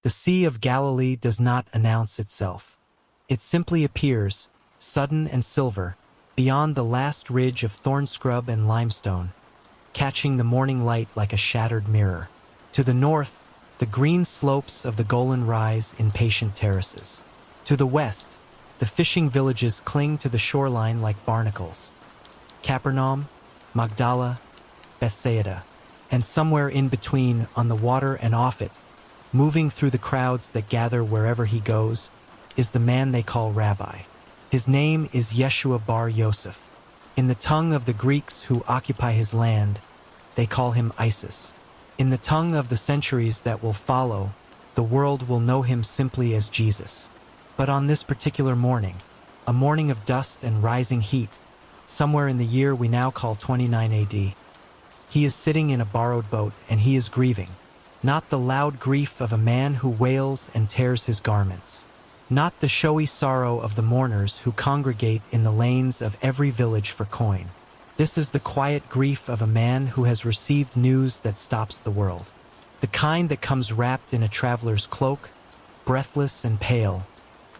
The Sea of Galilee does not announce itself. It simply appears, sudden and silver, beyond the last ridge of thorn scrub and limestone, catching the morning light like a shattered mirror. To the north, the green slopes of the Golan rise in patient terraces. To the west, the fishing villages cling to the shoreline like barnacles. Capernaum, Magdala, Bethsaida, and somewhere in between, on the water and off it, moving through the crowds that gather wherever he goes, is the man they call Rabbi. His name is Yeshua bar Yosef. In the tongue of the Greeks who occupy his land, they call him Isis. In the tongue of the centuries that will follow, the world will know him simply as Jesus. But on this particular morning, a morning of dust and rising heat, somewhere in the year we now call 29 AD, he is sitting in a borrowed boat and he is grieving. Not the loud grief of a man who wails and tears his garments. Not the showy sorrow of the mourners who congregate in the lanes of every village for coin. This is the quiet grief of a man who has received news that stops the world. The kind that comes wrapped in a traveler's cloak, breathless and pale,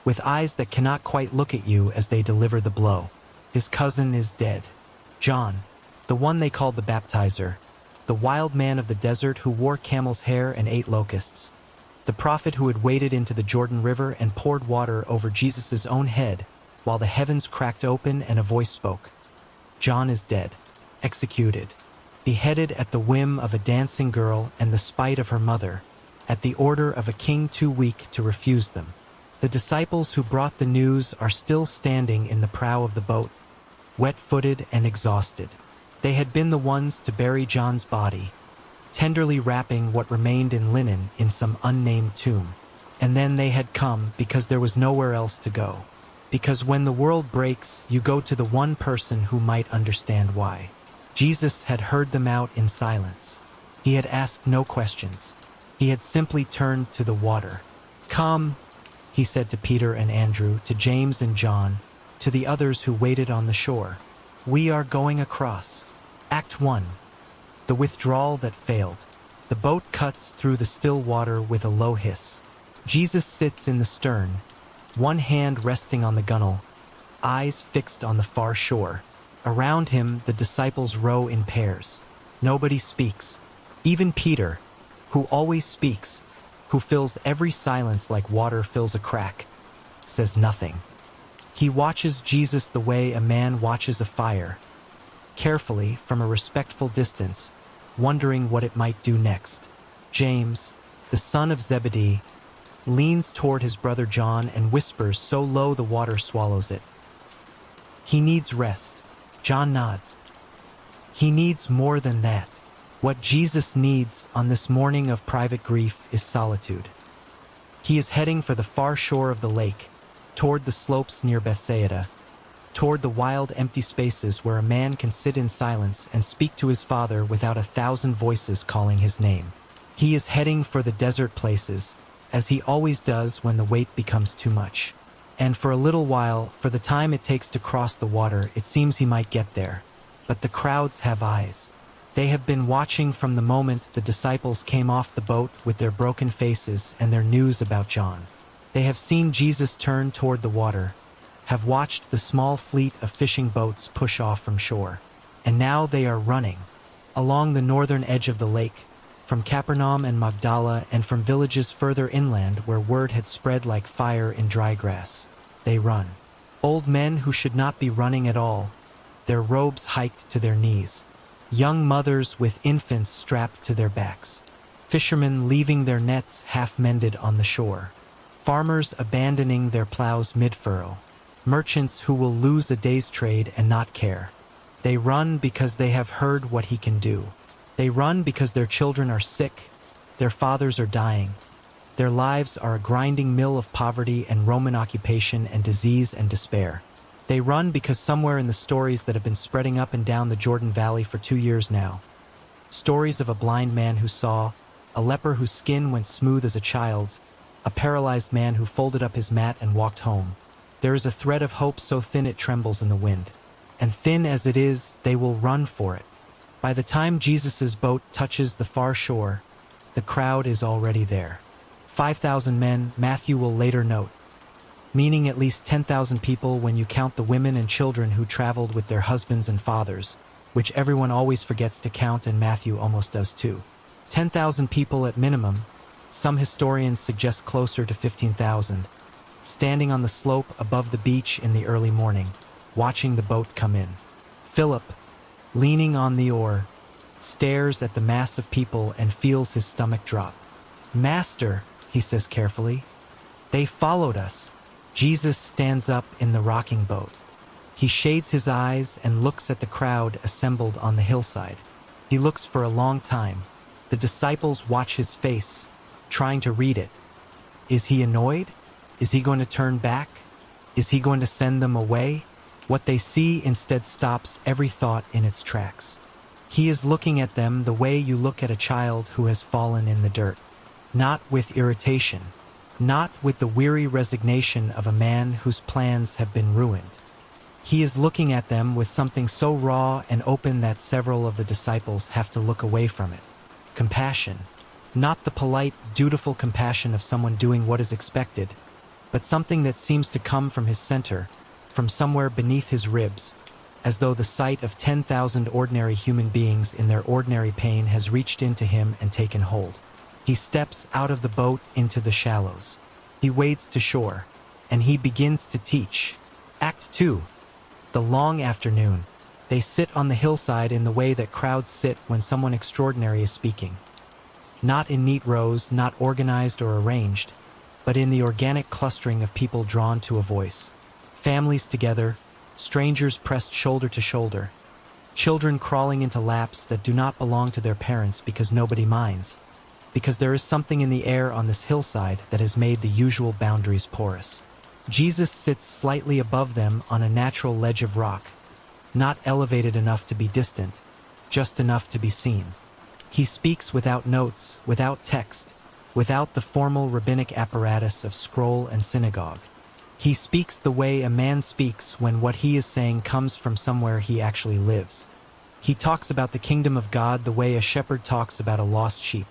with eyes that cannot quite look at you as they deliver the blow. His cousin is dead. John, the one they called the baptizer, the wild man of the desert who wore camel's hair and ate locusts, the prophet who had waded into the Jordan River and poured water over Jesus' own head while the heavens cracked open and a voice spoke. John is dead, executed, beheaded at the whim of a dancing girl and the spite of her mother, at the order of a king too weak to refuse them. The disciples who brought the news are still standing in the prow of the boat, wet-footed and exhausted. They had been the ones to bury John's body, tenderly wrapping what remained in linen in some unnamed tomb. And then they had come because there was nowhere else to go. Because when the world breaks, you go to the one person who might understand why. Jesus had heard them out in silence. He had asked no questions. He had simply turned to the water. "Come," he said to Peter and Andrew, to James and John, to the others who waited on the shore. "We are going across." Act 1. The withdrawal that failed. The boat cuts through the still water with a low hiss. Jesus sits in the stern, one hand resting on the gunwale, eyes fixed on the far shore. Around him, the disciples row in pairs. Nobody speaks. Even Peter, who always speaks, who fills every silence like water fills a crack, says nothing. He watches Jesus the way a man watches a fire, carefully, from a respectful distance, wondering what it might do next. James, the son of Zebedee, leans toward his brother John and whispers so low the water swallows it. "He needs rest." John nods. He needs more than that. What Jesus needs on this morning of private grief is solitude. He is heading for the far shore of the lake, toward the slopes near Bethsaida, toward the wild empty spaces where a man can sit in silence and speak to his Father without 1,000 voices calling his name. He is heading for the desert places, as he always does when the weight becomes too much. And for a little while, for the time it takes to cross the water, it seems he might get there. But the crowds have eyes. They have been watching from the moment the disciples came off the boat with their broken faces and their news about John. They have seen Jesus turn toward the water, have watched the small fleet of fishing boats push off from shore. And now they are running along the northern edge of the lake, from Capernaum and Magdala and from villages further inland where word had spread like fire in dry grass. They run. Old men who should not be running at all, their robes hiked to their knees. Young mothers with infants strapped to their backs. Fishermen leaving their nets half-mended on the shore. Farmers abandoning their plows mid-furrow. Merchants who will lose a day's trade and not care. They run because they have heard what he can do. They run because their children are sick, their fathers are dying. Their lives are a grinding mill of poverty and Roman occupation and disease and despair. They run because somewhere in the stories that have been spreading up and down the Jordan Valley for 2 years now, stories of a blind man who saw, a leper whose skin went smooth as a child's, a paralyzed man who folded up his mat and walked home. There is a thread of hope so thin it trembles in the wind. And thin as it is, they will run for it. By the time Jesus' boat touches the far shore, the crowd is already there. 5,000 men, Matthew will later note, meaning at least 10,000 people when you count the women and children who traveled with their husbands and fathers, which everyone always forgets to count and Matthew almost does too. 10,000 people at minimum, some historians suggest closer to 15,000, standing on the slope above the beach in the early morning, watching the boat come in. Philip, leaning on the oar, stares at the mass of people and feels his stomach drop. "Master," he says carefully, "they followed us." Jesus stands up in the rocking boat. He shades his eyes and looks at the crowd assembled on the hillside. He looks for a long time. The disciples watch his face, trying to read it. Is he annoyed? Is he going to turn back? Is he going to send them away? What they see instead stops every thought in its tracks. He is looking at them the way you look at a child who has fallen in the dirt. Not with irritation, not with the weary resignation of a man whose plans have been ruined. He is looking at them with something so raw and open that several of the disciples have to look away from it. Compassion. Not the polite, dutiful compassion of someone doing what is expected, but something that seems to come from his center, from somewhere beneath his ribs, as though the sight of 10,000 ordinary human beings in their ordinary pain has reached into him and taken hold. He steps out of the boat into the shallows. He wades to shore, and he begins to teach. Act 2. The long afternoon. They sit on the hillside in the way that crowds sit when someone extraordinary is speaking. Not in neat rows, not organized or arranged, but in the organic clustering of people drawn to a voice. Families together, strangers pressed shoulder to shoulder, children crawling into laps that do not belong to their parents because nobody minds, because there is something in the air on this hillside that has made the usual boundaries porous. Jesus sits slightly above them on a natural ledge of rock, not elevated enough to be distant, just enough to be seen. He speaks without notes, without text, without the formal rabbinic apparatus of scroll and synagogue. He speaks the way a man speaks when what he is saying comes from somewhere he actually lives. He talks about the kingdom of God the way a shepherd talks about a lost sheep.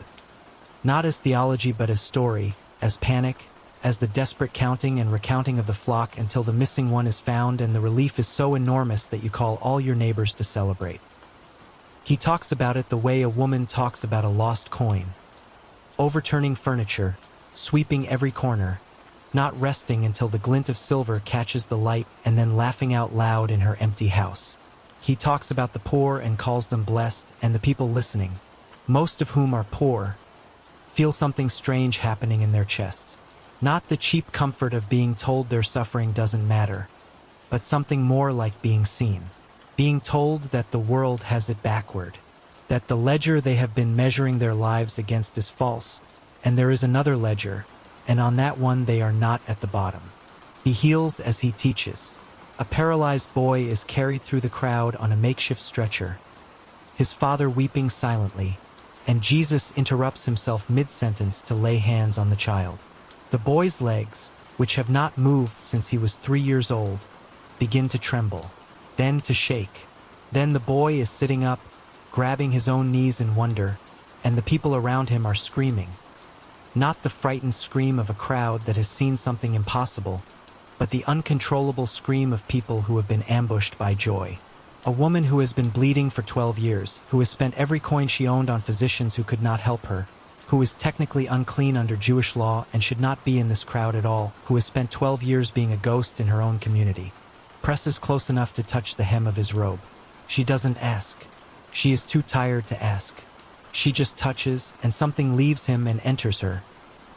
Not as theology but as story, as panic, as the desperate counting and recounting of the flock until the missing one is found and the relief is so enormous that you call all your neighbors to celebrate. He talks about it the way a woman talks about a lost coin, overturning furniture, sweeping every corner, not resting until the glint of silver catches the light and then laughing out loud in her empty house. He talks about the poor and calls them blessed, and the people listening, most of whom are poor, feel something strange happening in their chests. Not the cheap comfort of being told their suffering doesn't matter, but something more like being seen. Being told that the world has it backward, that the ledger they have been measuring their lives against is false, and there is another ledger, and on that one they are not at the bottom. He heals as he teaches. A paralyzed boy is carried through the crowd on a makeshift stretcher, his father weeping silently, and Jesus interrupts himself mid-sentence to lay hands on the child. The boy's legs, which have not moved since he was 3 years old, begin to tremble, then to shake. Then the boy is sitting up, grabbing his own knees in wonder, and the people around him are screaming. Not the frightened scream of a crowd that has seen something impossible, but the uncontrollable scream of people who have been ambushed by joy. A woman who has been bleeding for 12 years, who has spent every coin she owned on physicians who could not help her, who is technically unclean under Jewish law and should not be in this crowd at all, who has spent 12 years being a ghost in her own community, presses close enough to touch the hem of his robe. She doesn't ask. She is too tired to ask. She just touches, and something leaves him and enters her,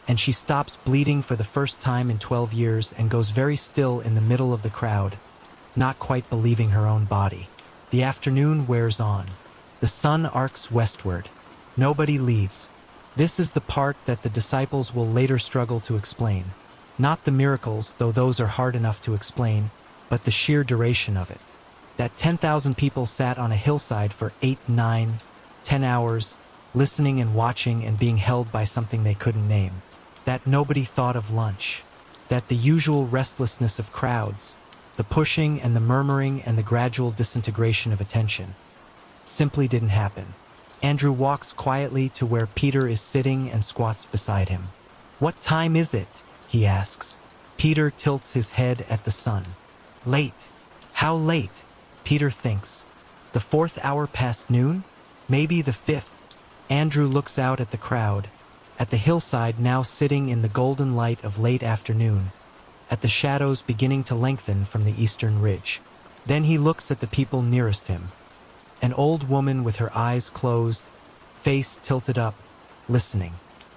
and she stops bleeding for the first time in 12 years and goes very still in the middle of the crowd, not quite believing her own body. The afternoon wears on. The sun arcs westward. Nobody leaves. This is the part that the disciples will later struggle to explain. Not the miracles, though those are hard enough to explain, but the sheer duration of it. That 10,000 people sat on a hillside for 8, 9, 10 hours, listening and watching and being held by something they couldn't name. That nobody thought of lunch. That the usual restlessness of crowds, the pushing and the murmuring and the gradual disintegration of attention, simply didn't happen. Andrew walks quietly to where Peter is sitting and squats beside him. "What time is it?" he asks. Peter tilts his head at the sun. "Late." "How late?" Peter thinks. "The 4th hour past noon? Maybe the 5th." Andrew looks out at the crowd, at the hillside now sitting in the golden light of late afternoon, at the shadows beginning to lengthen from the eastern ridge. Then he looks at the people nearest him. An old woman with her eyes closed, face tilted up, listening.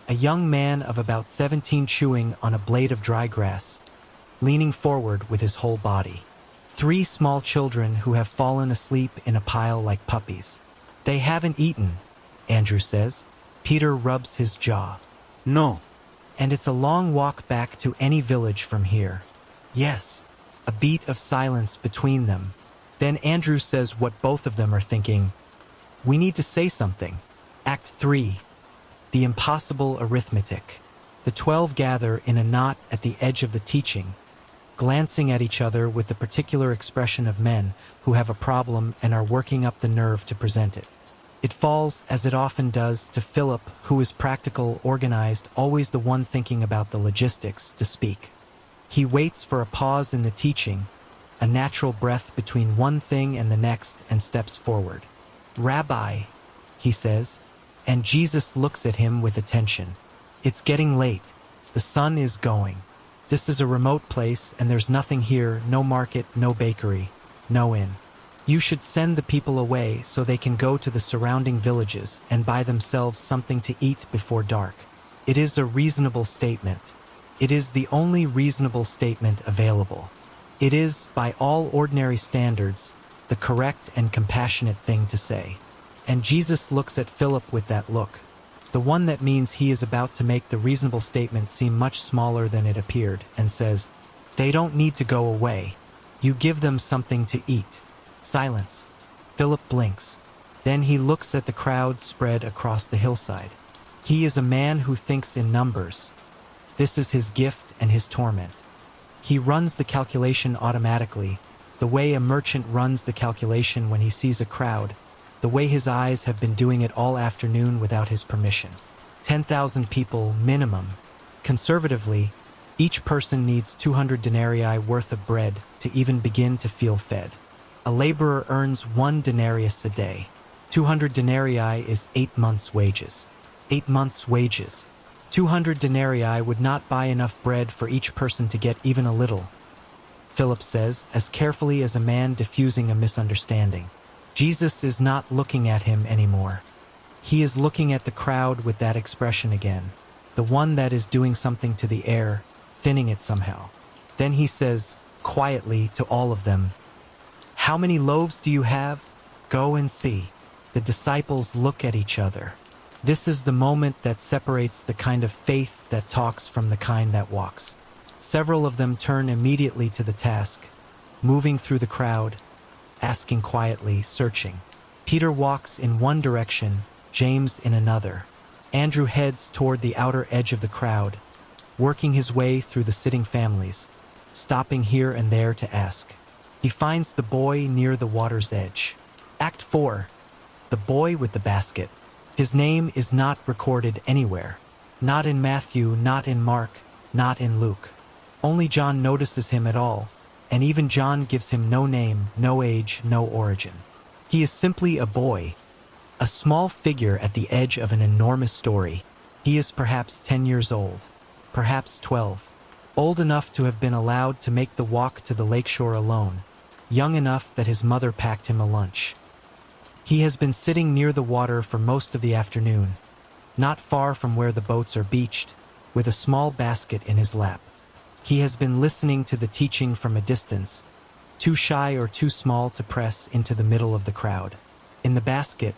A young man of about 17 chewing on a blade of dry grass, leaning forward with his whole body. 3 small children who have fallen asleep in a pile like puppies. "They haven't eaten," Andrew says. Peter rubs his jaw. No. "And it's a long walk back to any village from here." "Yes." A beat of silence between them. Then Andrew says what both of them are thinking. "We need to say something." Act 3. The impossible arithmetic. The 12 gather in a knot at the edge of the teaching, glancing at each other with the particular expression of men who have a problem and are working up the nerve to present it. It falls, as it often does, to Philip, who is practical, organized, always the one thinking about the logistics, to speak. He waits for a pause in the teaching, a natural breath between one thing and the next, and steps forward. "Rabbi," he says, and Jesus looks at him with attention. "It's getting late. The sun is going. This is a remote place, and there's nothing here, no market, no bakery, no inn. You should send the people away so they can go to the surrounding villages and buy themselves something to eat before dark." It is a reasonable statement. It is the only reasonable statement available. It is, by all ordinary standards, the correct and compassionate thing to say. And Jesus looks at Philip with that look, the one that means he is about to make the reasonable statement seem much smaller than it appeared, and says, "They don't need to go away. You give them something to eat." Silence. Philip blinks. Then he looks at the crowd spread across the hillside. He is a man who thinks in numbers. This is his gift and his torment. He runs the calculation automatically, the way a merchant runs the calculation when he sees a crowd, the way his eyes have been doing it all afternoon without his permission. 10,000 people minimum. Conservatively, each person needs 200 denarii worth of bread to even begin to feel fed. A laborer earns 1 denarius a day. 200 denarii is 8 months' wages. 8 months' wages. 200 denarii would not buy enough bread for each person to get even a little, Philip says, as carefully as a man diffusing a misunderstanding. Jesus is not looking at him anymore. He is looking at the crowd with that expression again, the one that is doing something to the air, thinning it somehow. Then he says, quietly to all of them, "How many loaves do you have? Go and see." The disciples look at each other. This is the moment that separates the kind of faith that talks from the kind that walks. Several of them turn immediately to the task, moving through the crowd, asking quietly, searching. Peter walks in one direction, James in another. Andrew heads toward the outer edge of the crowd, working his way through the sitting families, stopping here and there to ask. He finds the boy near the water's edge. Act 4. The boy with the basket. His name is not recorded anywhere. Not in Matthew, not in Mark, not in Luke. Only John notices him at all, and even John gives him no name, no age, no origin. He is simply a boy, a small figure at the edge of an enormous story. He is perhaps 10 years old, perhaps 12, old enough to have been allowed to make the walk to the lakeshore alone, young enough that his mother packed him a lunch. He has been sitting near the water for most of the afternoon, not far from where the boats are beached, with a small basket in his lap. He has been listening to the teaching from a distance, too shy or too small to press into the middle of the crowd. In the basket,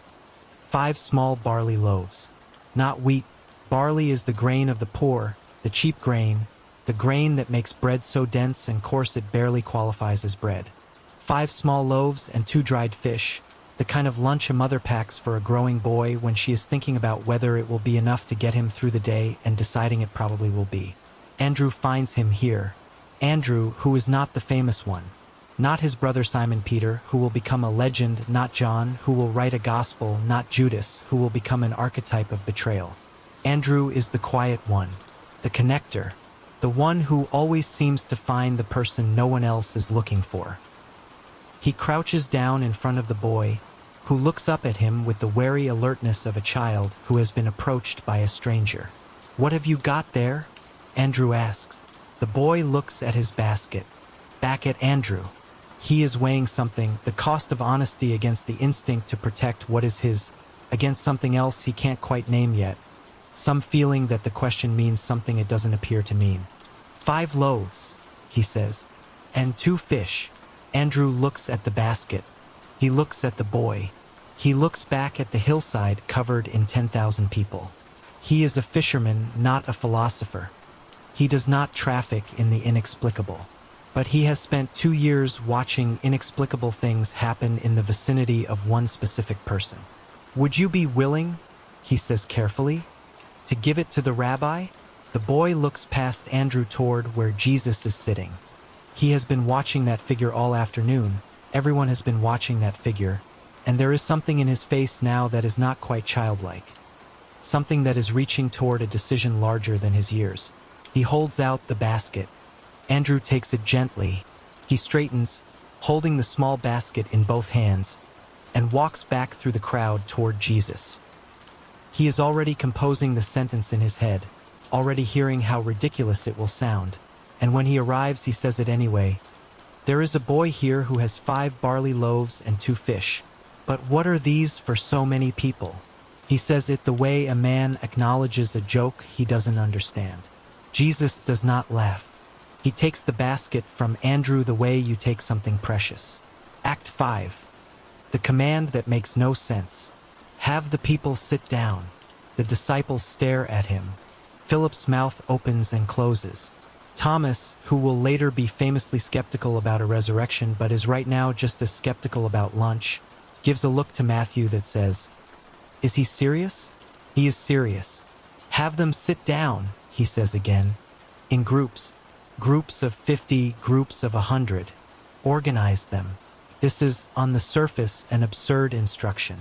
5 small barley loaves. Not wheat. Barley is the grain of the poor, the cheap grain, the grain that makes bread so dense and coarse it barely qualifies as bread. 5 small loaves and 2 dried fish, the kind of lunch a mother packs for a growing boy when she is thinking about whether it will be enough to get him through the day and deciding it probably will be. Andrew finds him here. Andrew, who is not the famous one. Not his brother Simon Peter, who will become a legend, not John, who will write a gospel, not Judas, who will become an archetype of betrayal. Andrew is the quiet one. the connector, the one who always seems to find the person no one else is looking for. He crouches down in front of the boy, who looks up at him with the wary alertness of a child who has been approached by a stranger. "What have you got there?" Andrew asks. The boy looks at his basket, back at Andrew. He is weighing something, the cost of honesty against the instinct to protect what is his, against something else he can't quite name yet. Some feeling that the question means something it doesn't appear to mean. 5 loaves, he says, and 2 fish. Andrew looks at the basket. He looks at the boy. He looks back at the hillside covered in 10,000 people. He is a fisherman, not a philosopher. He does not traffic in the inexplicable. But he has spent 2 years watching inexplicable things happen in the vicinity of one specific person. "Would you be willing," he says carefully, "to give it to the rabbi?" The boy looks past Andrew toward where Jesus is sitting. He has been watching that figure all afternoon. Everyone has been watching that figure, and there is something in his face now that is not quite childlike. Something that is reaching toward a decision larger than his years. He holds out the basket. Andrew takes it gently. He straightens, holding the small basket in both hands, and walks back through the crowd toward Jesus. He is already composing the sentence in his head, already hearing how ridiculous it will sound. And when he arrives, he says it anyway. "There is a boy here who has 5 barley loaves and 2 fish. But what are these for so many people?" He says it the way a man acknowledges a joke he doesn't understand. Jesus does not laugh. He takes the basket from Andrew the way you take something precious. Act 5. The command that makes no sense. Have the people sit down. The disciples stare at him. Philip's mouth opens and closes. Thomas, who will later be famously skeptical about a resurrection but is right now just as skeptical about lunch, gives a look to Matthew that says, "Is he serious?" He is serious. "Have them sit down," he says again. "In groups. Groups of 50, groups of 100. Organize them." This is, on the surface, an absurd instruction.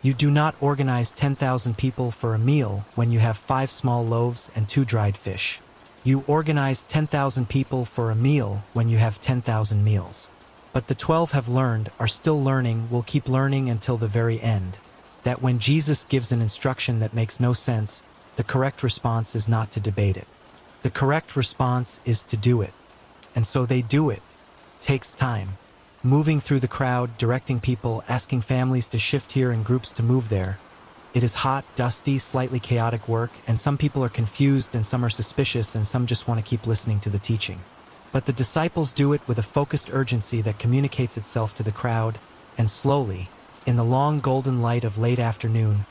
You do not organize 10,000 people for a meal when you have 5 small loaves and 2 dried fish. You organize 10,000 people for a meal when you have 10,000 meals. But the 12 have learned, are still learning, will keep learning until the very end, that when Jesus gives an instruction that makes no sense, the correct response is not to debate it. The correct response is to do it. And so they do it. Takes time. Moving through the crowd, directing people, asking families to shift here and groups to move there. It is hot, dusty, slightly chaotic work, and some people are confused and some are suspicious and some just want to keep listening to the teaching. But the disciples do it with a focused urgency that communicates itself to the crowd, and slowly, in the long golden light of late afternoon,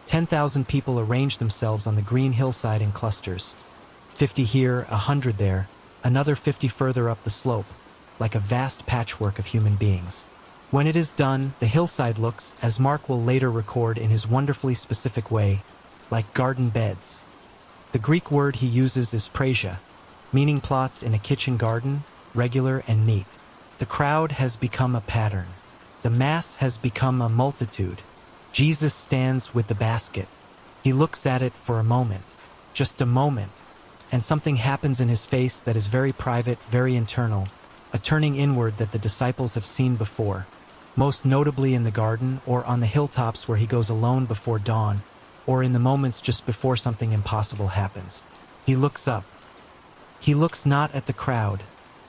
10,000 people arrange themselves on the green hillside in clusters. 50 here, 100 there, another 50 further up the slope, like a vast patchwork of human beings. When it is done, the hillside looks, as Mark will later record in his wonderfully specific way, like garden beds. The Greek word he uses is prasia, meaning plots in a kitchen garden, regular and neat. The crowd has become a pattern. The mass has become a multitude. Jesus stands with the basket. He looks at it for a moment, just a moment, and something happens in his face that is very private, very internal, a turning inward that the disciples have seen before, most notably in the garden or on the hilltops where he goes alone before dawn, or in the moments just before something impossible happens. He looks up. He looks not at the crowd,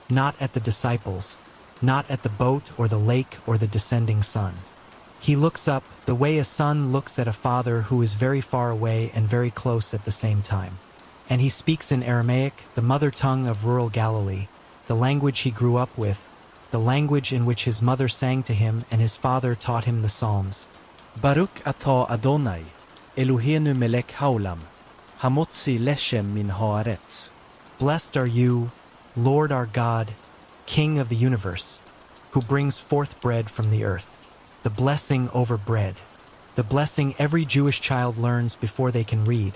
not at the disciples, not at the boat or the lake or the descending sun. He looks up the way a son looks at a father who is very far away and very close at the same time. And he speaks in Aramaic, the mother tongue of rural Galilee, the language he grew up with, the language in which his mother sang to him and his father taught him the Psalms. Baruch atah Adonai, Eloheinu melech haolam, hamotzi leshem min haaretz. Blessed are you, Lord our God, King of the universe, who brings forth bread from the earth. The blessing over bread. The blessing every Jewish child learns before they can read.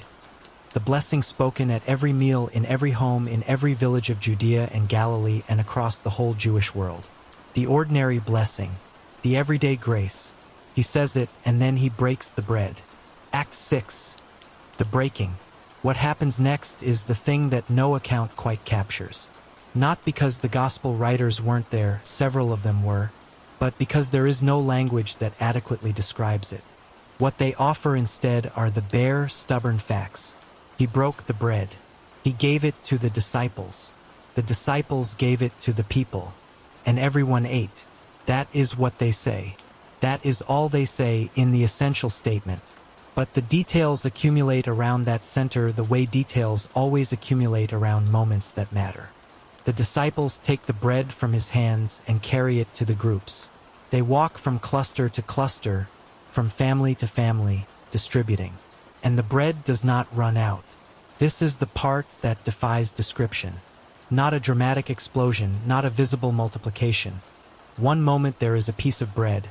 The blessing spoken at every meal in every home in every village of Judea and Galilee and across the whole Jewish world. The ordinary blessing, the everyday grace. He says it and then he breaks the bread. Act 6. The breaking. What happens next is the thing that no account quite captures. Not because the gospel writers weren't there, several of them were, but because there is no language that adequately describes it. What they offer instead are the bare, stubborn facts. He broke the bread. He gave it to the disciples. The disciples gave it to the people. And everyone ate. That is what they say. That is all they say in the essential statement. But the details accumulate around that center the way details always accumulate around moments that matter. The disciples take the bread from his hands and carry it to the groups. They walk from cluster to cluster, from family to family, distributing. And the bread does not run out. This is the part that defies description. Not a dramatic explosion, not a visible multiplication. One moment there is a piece of bread,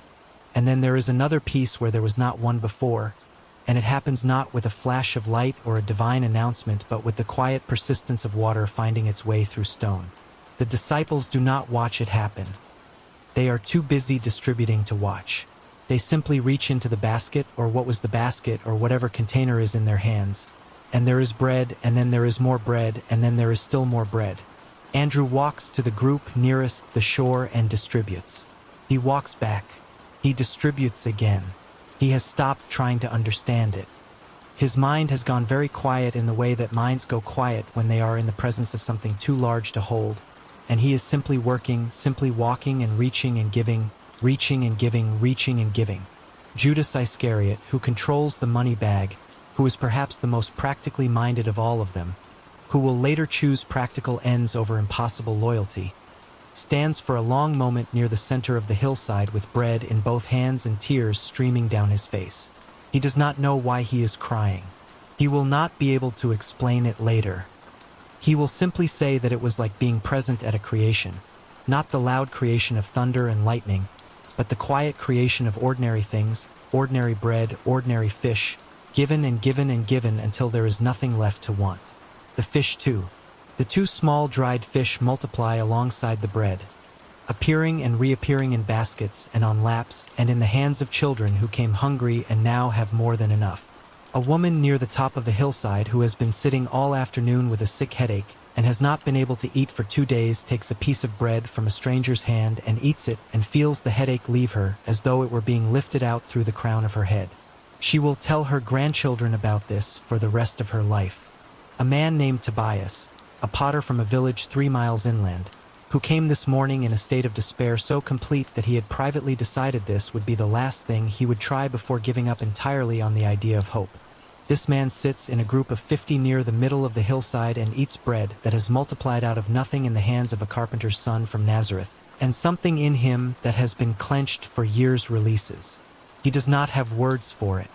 and then there is another piece where there was not one before, and it happens not with a flash of light or a divine announcement, but with the quiet persistence of water finding its way through stone. The disciples do not watch it happen. They are too busy distributing to watch. They simply reach into the basket, or what was the basket, or whatever container is in their hands, and there is bread, and then there is more bread, and then there is still more bread. Andrew walks to the group nearest the shore and distributes. He walks back. He distributes again. He has stopped trying to understand it. His mind has gone very quiet in the way that minds go quiet when they are in the presence of something too large to hold, and he is simply working, simply walking and reaching and giving, reaching and giving, reaching and giving. Judas Iscariot, who controls the money bag, who is perhaps the most practically minded of all of them, who will later choose practical ends over impossible loyalty, stands for a long moment near the center of the hillside with bread in both hands and tears streaming down his face. He does not know why he is crying. He will not be able to explain it later. He will simply say that it was like being present at a creation, not the loud creation of thunder and lightning, but the quiet creation of ordinary things, ordinary bread, ordinary fish, given and given and given until there is nothing left to want. The fish too. The two small dried fish multiply alongside the bread, appearing and reappearing in baskets and on laps and in the hands of children who came hungry and now have more than enough. A woman near the top of the hillside who has been sitting all afternoon with a sick headache and has not been able to eat for 2 days takes a piece of bread from a stranger's hand and eats it and feels the headache leave her as though it were being lifted out through the crown of her head. She will tell her grandchildren about this for the rest of her life. A man named Tobias, a potter from a village 3 miles inland, who came this morning in a state of despair so complete that he had privately decided this would be the last thing he would try before giving up entirely on the idea of hope. This man sits in a group of 50 near the middle of the hillside and eats bread that has multiplied out of nothing in the hands of a carpenter's son from Nazareth, and something in him that has been clenched for years releases. He does not have words for it.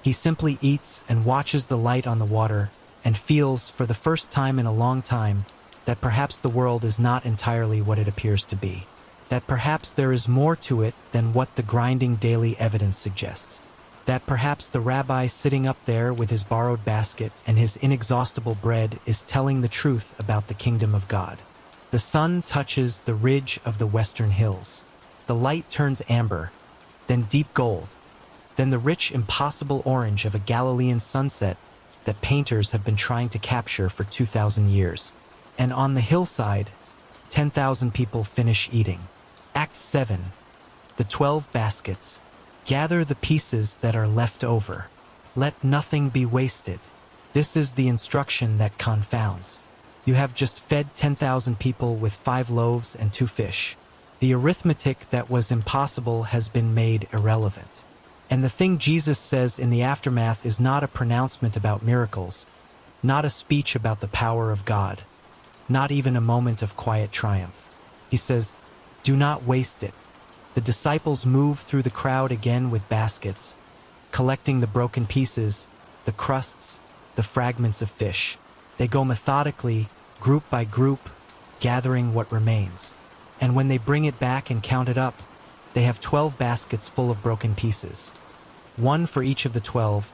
He simply eats and watches the light on the water and feels, for the first time in a long time, that perhaps the world is not entirely what it appears to be. That perhaps there is more to it than what the grinding daily evidence suggests. That perhaps the rabbi sitting up there with his borrowed basket and his inexhaustible bread is telling the truth about the kingdom of God. The sun touches the ridge of the western hills. The light turns amber, then deep gold, then the rich, impossible orange of a Galilean sunset that painters have been trying to capture for 2,000 years. And on the hillside, 10,000 people finish eating. Act 7. The 12 baskets. Gather the pieces that are left over. Let nothing be wasted. This is the instruction that confounds. You have just fed 10,000 people with 5 loaves and 2 fish. The arithmetic that was impossible has been made irrelevant. And the thing Jesus says in the aftermath is not a pronouncement about miracles, not a speech about the power of God, not even a moment of quiet triumph. He says, "Do not waste it." The disciples move through the crowd again with baskets, collecting the broken pieces, the crusts, the fragments of fish. They go methodically, group by group, gathering what remains. And when they bring it back and count it up, they have 12 baskets full of broken pieces. One for each of the 12,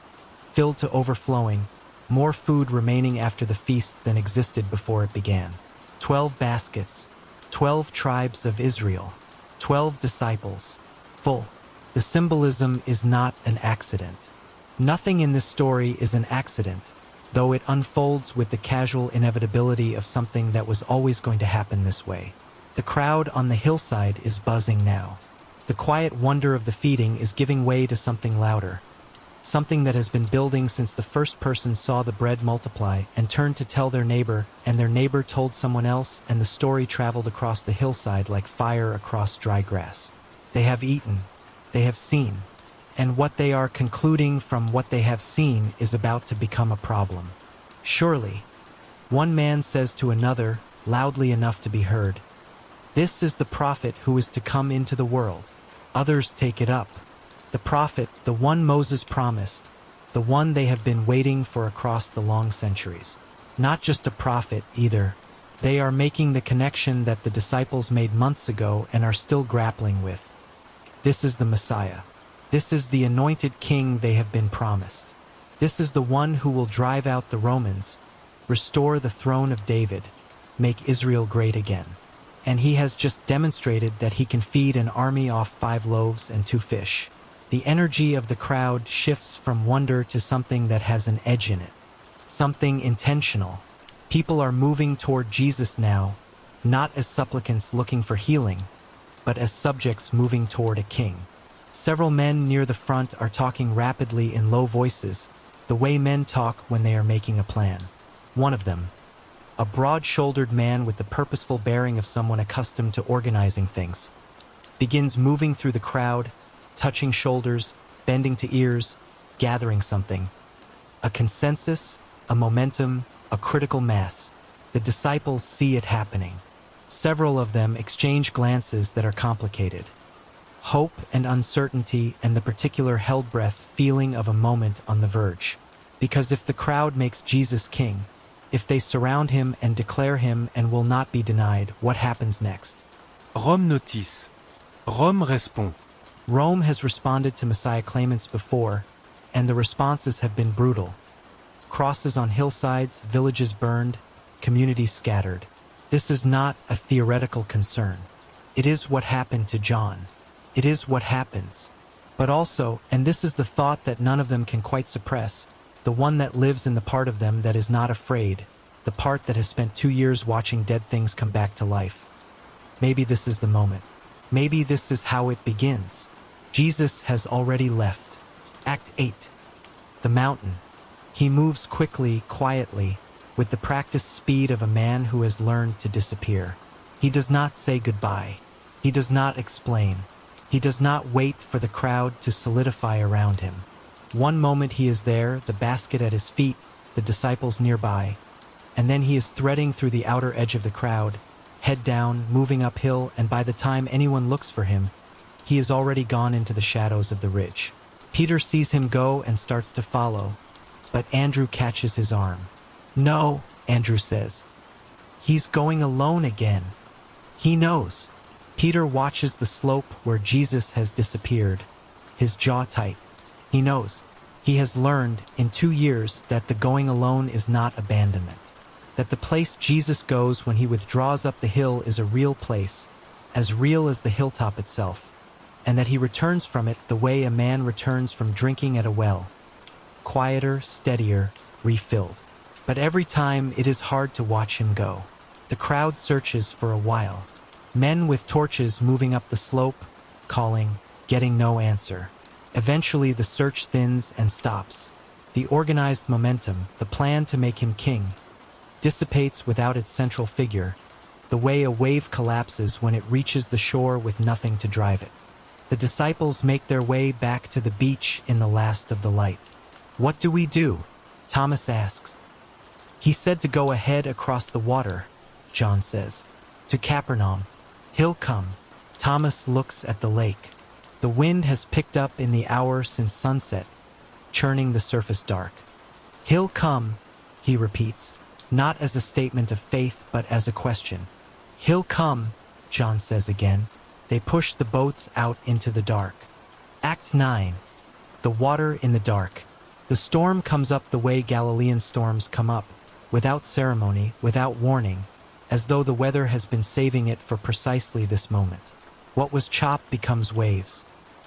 filled to overflowing, more food remaining after the feast than existed before it began. 12 baskets, 12 tribes of Israel, 12 disciples, full. The symbolism is not an accident. Nothing in this story is an accident. though it unfolds with the casual inevitability of something that was always going to happen this way. The crowd on the hillside is buzzing now. The quiet wonder of the feeding is giving way to something louder, something that has been building since the first person saw the bread multiply and turned to tell their neighbor, and their neighbor told someone else, and the story traveled across the hillside like fire across dry grass. They have eaten, they have seen, and what they are concluding from what they have seen is about to become a problem. Surely, one man says to another, loudly enough to be heard, "This is the prophet who is to come into the world." Others take it up. The prophet, the one Moses promised, the one they have been waiting for across the long centuries. Not just a prophet, either. They are making the connection that the disciples made months ago and are still grappling with. This is the Messiah. This is the anointed king they have been promised. This is the one who will drive out the Romans, restore the throne of David, make Israel great again. And he has just demonstrated that he can feed an army off 5 loaves and 2 fish. The energy of the crowd shifts from wonder to something that has an edge in it, something intentional. People are moving toward Jesus now, not as supplicants looking for healing, but as subjects moving toward a king. Several men near the front are talking rapidly in low voices, the way men talk when they are making a plan. One of them, a broad-shouldered man with the purposeful bearing of someone accustomed to organizing things, begins moving through the crowd, touching shoulders, bending to ears, gathering something. A consensus, a momentum, a critical mass. The disciples see it happening. Several of them exchange glances that are complicated. Hope and uncertainty and the particular held-breath feeling of a moment on the verge. Because if the crowd makes Jesus king, if they surround him and declare him and will not be denied, what happens next? Rome notice. Rome répond. Rome has responded to Messiah claimants before, and the responses have been brutal. Crosses on hillsides, villages burned, communities scattered. This is not a theoretical concern. It is what happened to John. It is what happens. But also, and this is the thought that none of them can quite suppress, the one that lives in the part of them that is not afraid, the part that has spent 2 years watching dead things come back to life. Maybe this is the moment. Maybe this is how it begins. Jesus has already left. Act 8. The mountain. He moves quickly, quietly, with the practiced speed of a man who has learned to disappear. He does not say goodbye. He does not explain. He does not wait for the crowd to solidify around him. One moment he is there, the basket at his feet, the disciples nearby, and then he is threading through the outer edge of the crowd, head down, moving uphill, and by the time anyone looks for him, he is already gone into the shadows of the ridge. Peter sees him go and starts to follow, but Andrew catches his arm. "No," Andrew says. "He's going alone again." He knows. Peter watches the slope where Jesus has disappeared, his jaw tight. He knows. He has learned in 2 years that the going alone is not abandonment. That the place Jesus goes when he withdraws up the hill is a real place, as real as the hilltop itself, and that he returns from it the way a man returns from drinking at a well. Quieter, steadier, refilled. But every time it is hard to watch him go. The crowd searches for a while. Men with torches moving up the slope, calling, getting no answer. Eventually the search thins and stops. The organized momentum, the plan to make him king, dissipates without its central figure, the way a wave collapses when it reaches the shore with nothing to drive it. The disciples make their way back to the beach in the last of the light. "What do we do?" Thomas asks. "He said to go ahead across the water," John says. "To Capernaum. He'll come." Thomas looks at the lake. The wind has picked up in the hour since sunset, churning the surface dark. "He'll come," he repeats, not as a statement of faith but as a question. "He'll come," John says again. They push the boats out into the dark. Act 9. The water in the dark. The storm comes up the way Galilean storms come up, without ceremony, without warning, as though the weather has been saving it for precisely this moment. What was chop becomes waves.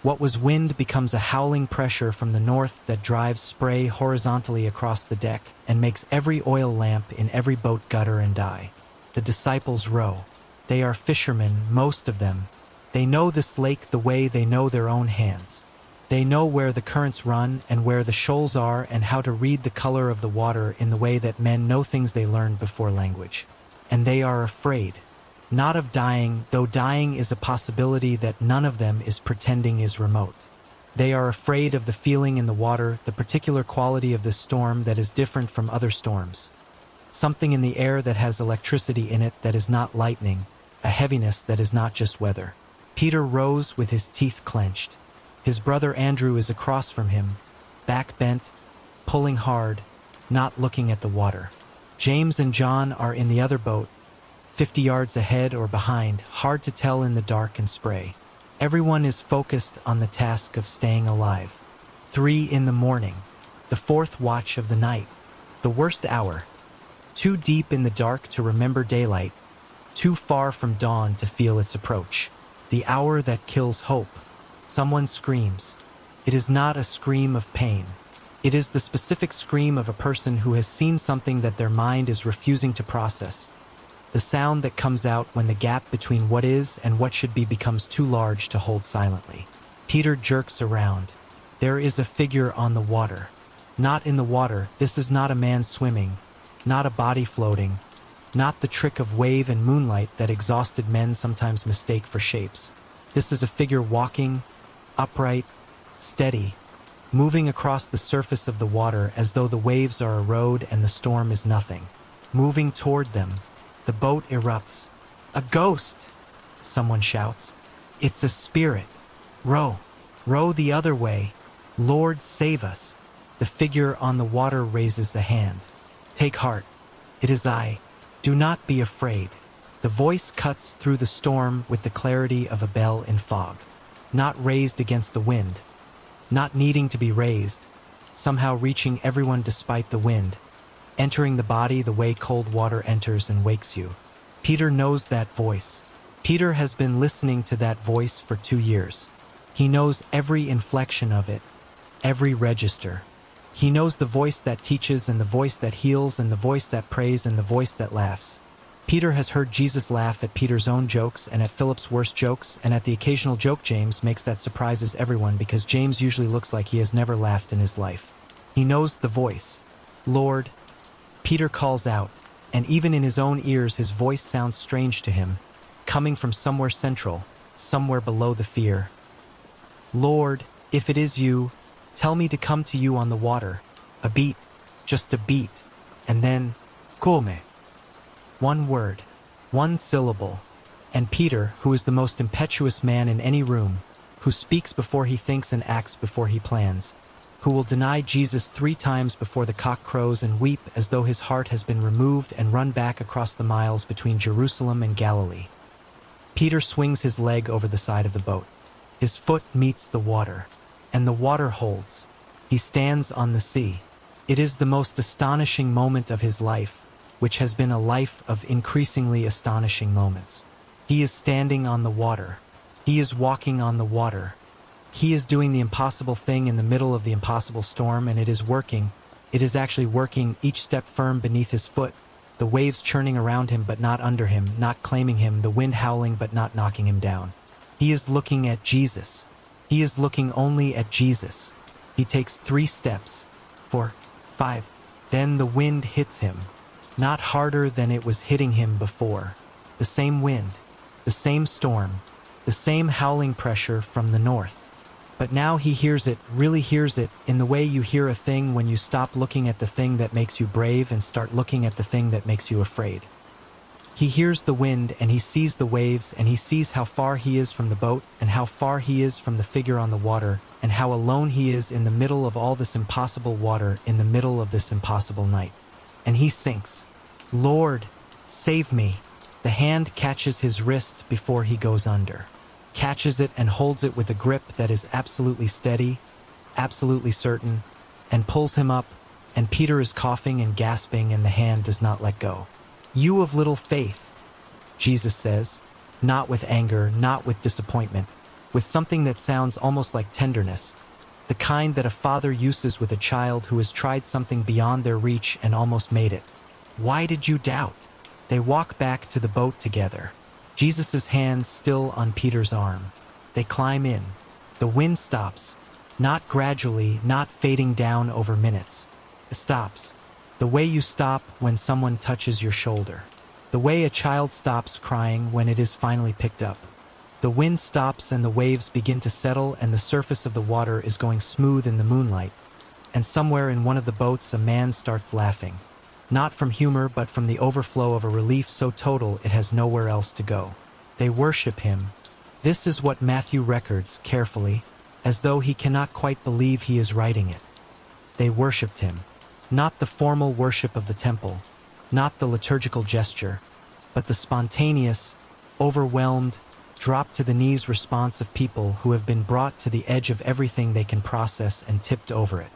What was wind becomes a howling pressure from the north that drives spray horizontally across the deck and makes every oil lamp in every boat gutter and die. The disciples row. They are fishermen, most of them. They know this lake the way they know their own hands. They know where the currents run and where the shoals are and how to read the color of the water in the way that men know things they learned before language. And they are afraid. Not of dying, though dying is a possibility that none of them is pretending is remote. They are afraid of the feeling in the water, the particular quality of this storm that is different from other storms. Something in the air that has electricity in it that is not lightning, a heaviness that is not just weather. Peter rose with his teeth clenched. His brother Andrew is across from him, back bent, pulling hard, not looking at the water. James and John are in the other boat, 50 yards ahead or behind, hard to tell in the dark and spray. Everyone is focused on the task of staying alive. 3 a.m, the 4th watch of the night, the worst hour. Too deep in the dark to remember daylight, too far from dawn to feel its approach. The hour that kills hope. Someone screams. It is not a scream of pain. It is the specific scream of a person who has seen something that their mind is refusing to process. The sound that comes out when the gap between what is and what should be becomes too large to hold silently. Peter jerks around. There is a figure on the water. Not in the water, this is not a man swimming, not a body floating, not the trick of wave and moonlight that exhausted men sometimes mistake for shapes. This is a figure walking, upright, steady, moving across the surface of the water as though the waves are a road and the storm is nothing. Moving toward them. The boat erupts. A ghost! Someone shouts. It's a spirit. Row. Row the other way. Lord, save us. The figure on the water raises a hand. Take heart. It is I. Do not be afraid. The voice cuts through the storm with the clarity of a bell in fog. Not raised against the wind. Not needing to be raised. Somehow reaching everyone despite the wind. Entering the body the way cold water enters and wakes you. Peter knows that voice. Peter has been listening to that voice for 2 years. He knows every inflection of it, every register. He knows the voice that teaches and the voice that heals and the voice that prays and the voice that laughs. Peter has heard Jesus laugh at Peter's own jokes and at Philip's worst jokes, and at the occasional joke James makes that surprises everyone because James usually looks like he has never laughed in his life. He knows the voice. Lord. Peter calls out, and even in his own ears his voice sounds strange to him, coming from somewhere central, somewhere below the fear. Lord, if it is you, tell me to come to you on the water. A beat, just a beat, and then, come. 1 word, 1 syllable, and Peter, who is the most impetuous man in any room, who speaks before he thinks and acts before he plans, who will deny Jesus 3 times before the cock crows and weep as though his heart has been removed and run back across the miles between Jerusalem and Galilee. Peter swings his leg over the side of the boat. His foot meets the water, and the water holds. He stands on the sea. It is the most astonishing moment of his life, which has been a life of increasingly astonishing moments. He is standing on the water. He is walking on the water. He is doing the impossible thing in the middle of the impossible storm, and it is working. It is actually working, each step firm beneath his foot, the waves churning around him but not under him, not claiming him, the wind howling but not knocking him down. He is looking at Jesus. He is looking only at Jesus. He takes 3 steps, 4, 5. Then the wind hits him. Not harder than it was hitting him before. The same wind, the same storm, the same howling pressure from the north. But now he hears it, really hears it, in the way you hear a thing when you stop looking at the thing that makes you brave and start looking at the thing that makes you afraid. He hears the wind and he sees the waves and he sees how far he is from the boat and how far he is from the figure on the water and how alone he is in the middle of all this impossible water in the middle of this impossible night. And he sinks. Lord, save me. The hand catches his wrist before he goes under. Catches it and holds it with a grip that is absolutely steady, absolutely certain, and pulls him up, and Peter is coughing and gasping and the hand does not let go. You of little faith, Jesus says, not with anger, not with disappointment, with something that sounds almost like tenderness, the kind that a father uses with a child who has tried something beyond their reach and almost made it. Why did you doubt? They walk back to the boat together, Jesus' hand still on Peter's arm. They climb in. The wind stops, not gradually, not fading down over minutes. It stops. The way you stop when someone touches your shoulder. The way a child stops crying when it is finally picked up. The wind stops and the waves begin to settle and the surface of the water is going smooth in the moonlight. And somewhere in one of the boats a man starts laughing. Not from humor but from the overflow of a relief so total it has nowhere else to go. They worship him. This is what Matthew records carefully, as though he cannot quite believe he is writing it. They worshipped him. Not the formal worship of the temple, not the liturgical gesture, but the spontaneous, overwhelmed, drop-to-the-knees response of people who have been brought to the edge of everything they can process and tipped over it.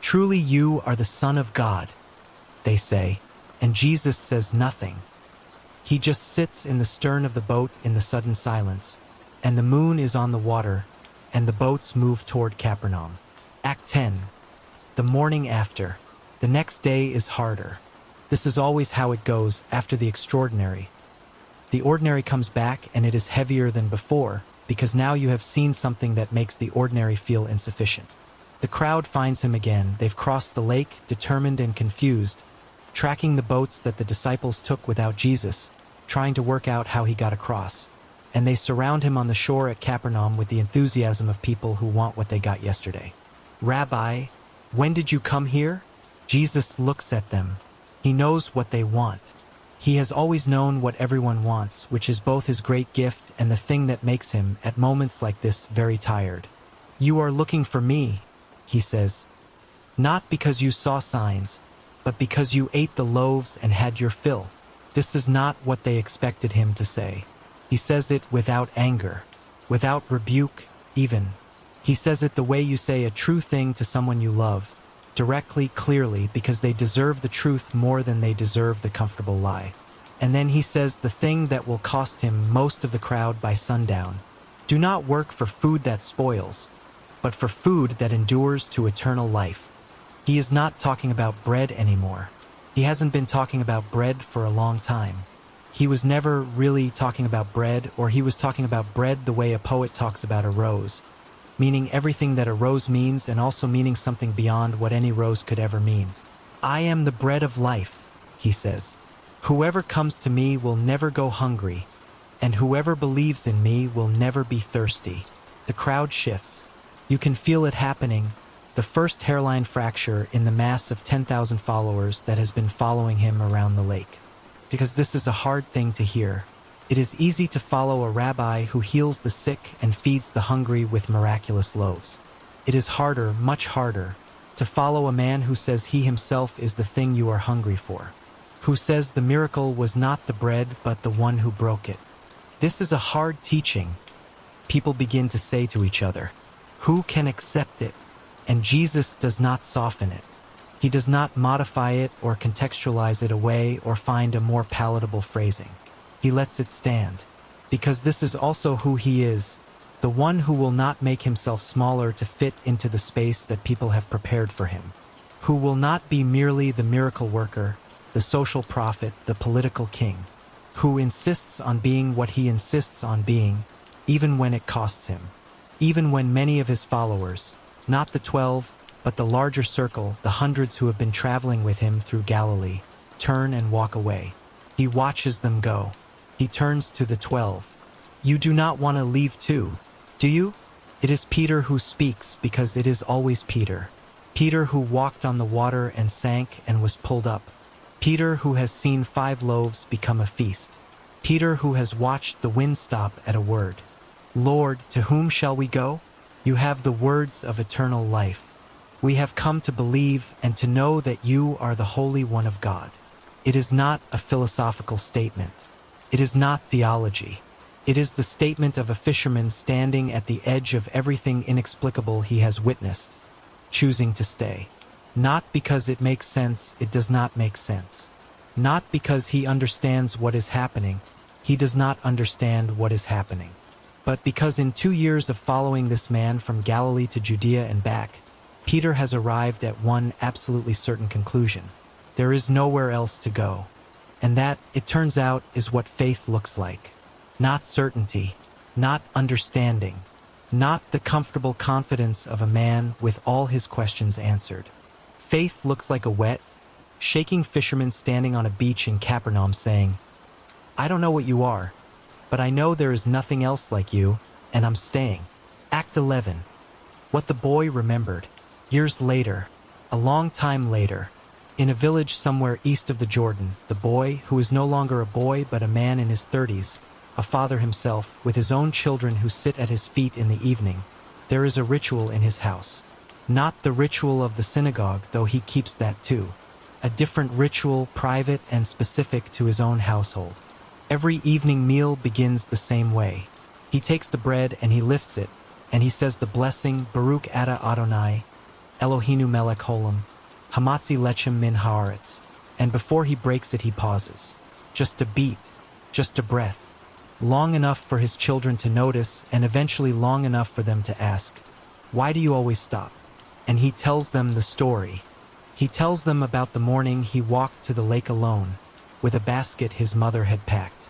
Truly you are the Son of God, they say, and Jesus says nothing. He just sits in the stern of the boat in the sudden silence, and the moon is on the water, and the boats move toward Capernaum. Act 10. The morning after. The next day is harder. This is always how it goes after the extraordinary. The ordinary comes back and it is heavier than before, because now you have seen something that makes the ordinary feel insufficient. The crowd finds him again. They've crossed the lake, determined and confused, tracking the boats that the disciples took without Jesus, trying to work out how he got across. And they surround him on the shore at Capernaum with the enthusiasm of people who want what they got yesterday. Rabbi, when did you come here? Jesus looks at them. He knows what they want. He has always known what everyone wants, which is both his great gift and the thing that makes him, at moments like this, very tired. You are looking for me, he says. Not because you saw signs, but because you ate the loaves and had your fill. This is not what they expected him to say. He says it without anger, without rebuke, even. He says it the way you say a true thing to someone you love, directly, clearly, because they deserve the truth more than they deserve the comfortable lie. And then he says the thing that will cost him most of the crowd by sundown. Do not work for food that spoils, but for food that endures to eternal life. He is not talking about bread anymore. He hasn't been talking about bread for a long time. He was never really talking about bread, or he was talking about bread the way a poet talks about a rose, meaning everything that a rose means and also meaning something beyond what any rose could ever mean. I am the bread of life, he says. Whoever comes to me will never go hungry, and whoever believes in me will never be thirsty. The crowd shifts. You can feel it happening, the first hairline fracture in the mass of 10,000 followers that has been following him around the lake. Because this is a hard thing to hear. It is easy to follow a rabbi who heals the sick and feeds the hungry with miraculous loaves. It is harder, much harder, to follow a man who says he himself is the thing you are hungry for, who says the miracle was not the bread but the one who broke it. This is a hard teaching. People begin to say to each other, who can accept it? And Jesus does not soften it. He does not modify it or contextualize it away or find a more palatable phrasing. He lets it stand, because this is also who he is, the one who will not make himself smaller to fit into the space that people have prepared for him, who will not be merely the miracle worker, the social prophet, the political king, who insists on being what he insists on being, even when it costs him, even when many of his followers, not the 12, but the larger circle, the hundreds who have been traveling with him through Galilee, turn and walk away. He watches them go. He turns to the 12. You do not want to leave too, do you? It is Peter who speaks because it is always Peter. Peter who walked on the water and sank and was pulled up. Peter who has seen 5 loaves become a feast. Peter who has watched the wind stop at a word. Lord, to whom shall we go? You have the words of eternal life. We have come to believe and to know that you are the Holy One of God. It is not a philosophical statement. It is not theology. It is the statement of a fisherman standing at the edge of everything inexplicable he has witnessed, choosing to stay. Not because it makes sense, it does not make sense. Not because he understands what is happening, he does not understand what is happening. But because in 2 years of following this man from Galilee to Judea and back, Peter has arrived at one absolutely certain conclusion. There is nowhere else to go. And that, it turns out, is what faith looks like. Not certainty, not understanding, not the comfortable confidence of a man with all his questions answered. Faith looks like a wet, shaking fisherman standing on a beach in Capernaum saying, "I don't know what you are, but I know there is nothing else like you, and I'm staying." Act 11. What the boy remembered. Years later, a long time later, in a village somewhere east of the Jordan, the boy, who is no longer a boy but a man in his 30s, a father himself, with his own children who sit at his feet in the evening, there is a ritual in his house. Not the ritual of the synagogue, though he keeps that too. A different ritual, private and specific to his own household. Every evening meal begins the same way. He takes the bread and he lifts it, and he says the blessing, Baruch Atah Adonai, Eloheinu melech haolam, Hamatzi lechem min haaretz, and before he breaks it he pauses. Just a beat, just a breath, long enough for his children to notice and eventually long enough for them to ask, "Why do you always stop?" And he tells them the story. He tells them about the morning he walked to the lake alone, with a basket his mother had packed.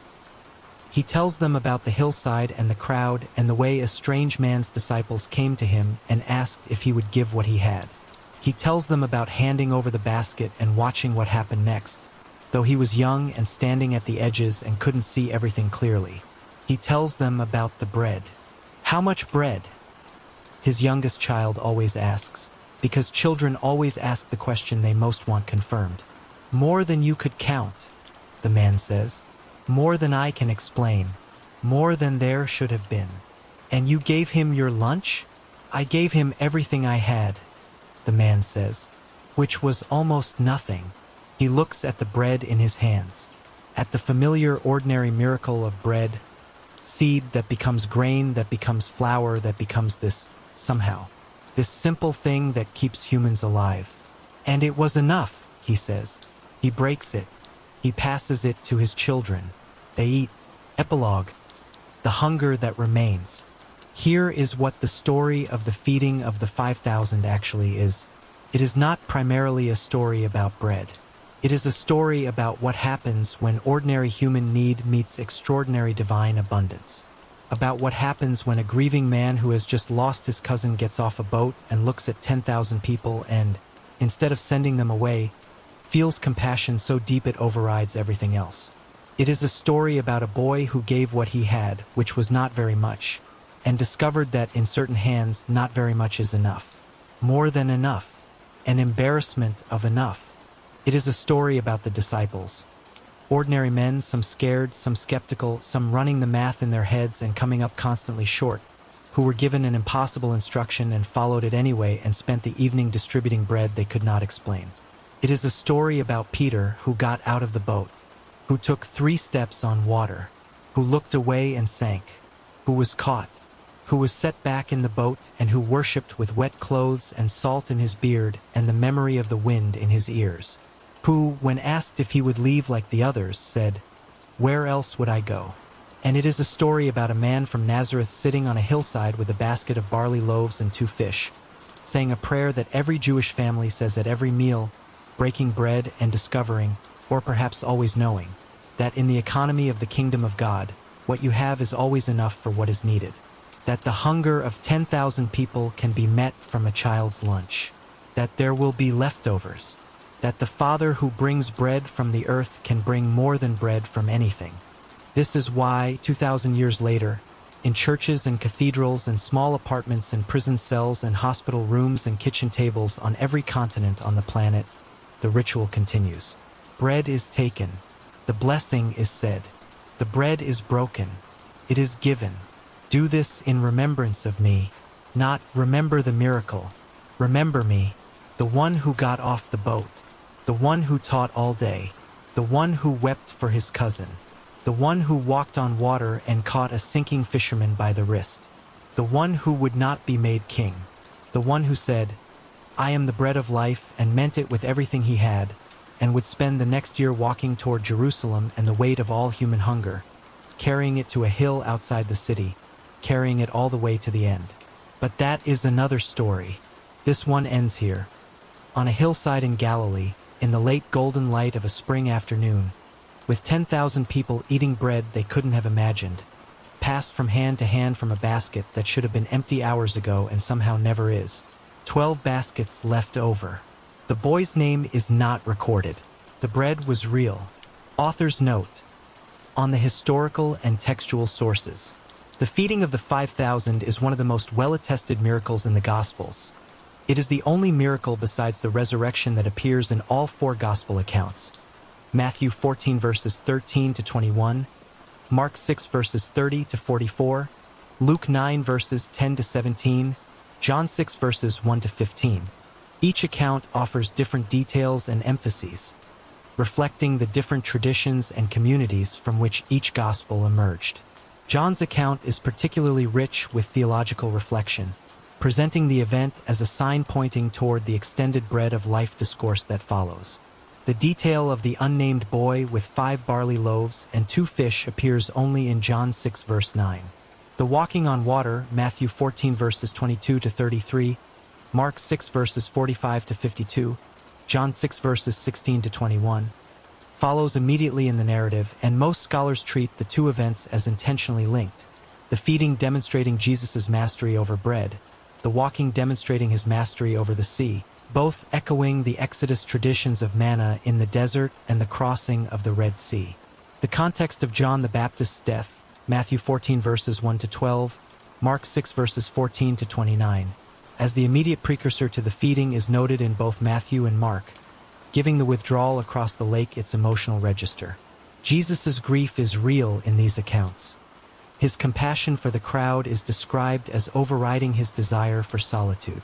He tells them about the hillside and the crowd and the way a strange man's disciples came to him and asked if he would give what he had. He tells them about handing over the basket and watching what happened next, though he was young and standing at the edges and couldn't see everything clearly. He tells them about the bread. How much bread? His youngest child always asks, because children always ask the question they most want confirmed. "More than you could count," the man says. "More than I can explain. More than there should have been." "And you gave him your lunch?" "I gave him everything I had," the man says, which was almost nothing. He looks at the bread in his hands, at the familiar ordinary miracle of bread, seed that becomes grain, that becomes flour, that becomes this, somehow, this simple thing that keeps humans alive. "And it was enough," he says. He breaks it. He passes it to his children. They eat. Epilogue. The hunger that remains. Here is what the story of the feeding of the 5,000 actually is. It is not primarily a story about bread. It is a story about what happens when ordinary human need meets extraordinary divine abundance. About what happens when a grieving man who has just lost his cousin gets off a boat and looks at 10,000 people and, instead of sending them away, feels compassion so deep it overrides everything else. It is a story about a boy who gave what he had, which was not very much, and discovered that in certain hands not very much is enough. More than enough. An embarrassment of enough. It is a story about the disciples. Ordinary men, some scared, some skeptical, some running the math in their heads and coming up constantly short, who were given an impossible instruction and followed it anyway and spent the evening distributing bread they could not explain. It is a story about Peter, who got out of the boat, who took 3 steps on water, who looked away and sank, who was caught, who was set back in the boat and who worshipped with wet clothes and salt in his beard and the memory of the wind in his ears, who, when asked if he would leave like the others, said, "Where else would I go?" And it is a story about a man from Nazareth sitting on a hillside with a basket of barley loaves and 2 fish, saying a prayer that every Jewish family says at every meal, breaking bread and discovering, or perhaps always knowing, that in the economy of the kingdom of God, what you have is always enough for what is needed. That the hunger of 10,000 people can be met from a child's lunch. That there will be leftovers. That the Father who brings bread from the earth can bring more than bread from anything. This is why, 2,000 years later, in churches and cathedrals and small apartments and prison cells and hospital rooms and kitchen tables on every continent on the planet, the ritual continues. Bread is taken. The blessing is said. The bread is broken. It is given. Do this in remembrance of me. Not remember the miracle. Remember me, the one who got off the boat, the one who taught all day, the one who wept for his cousin, the one who walked on water and caught a sinking fisherman by the wrist, the one who would not be made king, the one who said, "I am the bread of life," and meant it with everything he had, and would spend the next year walking toward Jerusalem and the weight of all human hunger, carrying it to a hill outside the city, carrying it all the way to the end. But that is another story. This one ends here. On a hillside in Galilee, in the late golden light of a spring afternoon, with 10,000 people eating bread they couldn't have imagined, passed from hand to hand from a basket that should have been empty hours ago and somehow never is. 12 baskets left over. The boy's name is not recorded. The bread was real. Author's note: on the historical and textual sources, the feeding of the 5,000 is one of the most well-attested miracles in the Gospels. It is the only miracle besides the resurrection that appears in all 4 Gospel accounts: Matthew 14 verses 13 to 21, Mark 6 verses 30 to 44, Luke 9 verses 10 to 17, John 6 verses 1 to 15. Each account offers different details and emphases, reflecting the different traditions and communities from which each gospel emerged. John's account is particularly rich with theological reflection, presenting the event as a sign pointing toward the extended bread of life discourse that follows. The detail of the unnamed boy with 5 barley loaves and 2 fish appears only in John 6 verse 9. The walking on water, Matthew 14 verses 22 to 33, Mark 6 verses 45 to 52, John 6 verses 16 to 21, follows immediately in the narrative, and most scholars treat the 2 events as intentionally linked. The feeding demonstrating Jesus' mastery over bread, the walking demonstrating his mastery over the sea, both echoing the Exodus traditions of manna in the desert and the crossing of the Red Sea. The context of John the Baptist's death, Matthew 14 verses 1 to 12, Mark 6 verses 14 to 29, as the immediate precursor to the feeding is noted in both Matthew and Mark, giving the withdrawal across the lake its emotional register. Jesus' grief is real in these accounts. His compassion for the crowd is described as overriding his desire for solitude.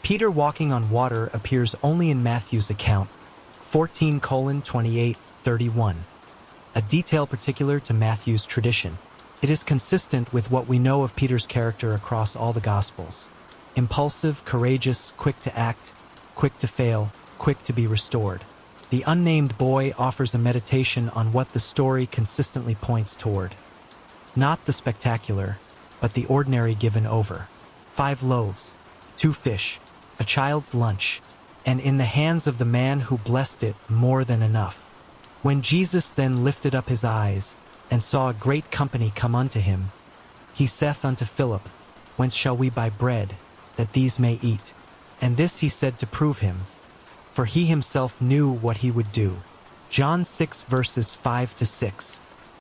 Peter walking on water appears only in Matthew's account, 14:28-31, a detail particular to Matthew's tradition. It is consistent with what we know of Peter's character across all the Gospels: impulsive, courageous, quick to act, quick to fail, quick to be restored. The unnamed boy offers a meditation on what the story consistently points toward. Not the spectacular, but the ordinary given over. 5 loaves, 2 fish, a child's lunch, and in the hands of the man who blessed it more than enough. When Jesus then lifted up his eyes, and saw a great company come unto him, he saith unto Philip, Whence shall we buy bread, that these may eat? And this he said to prove him, for he himself knew what he would do. John 6 verses 5 to 6.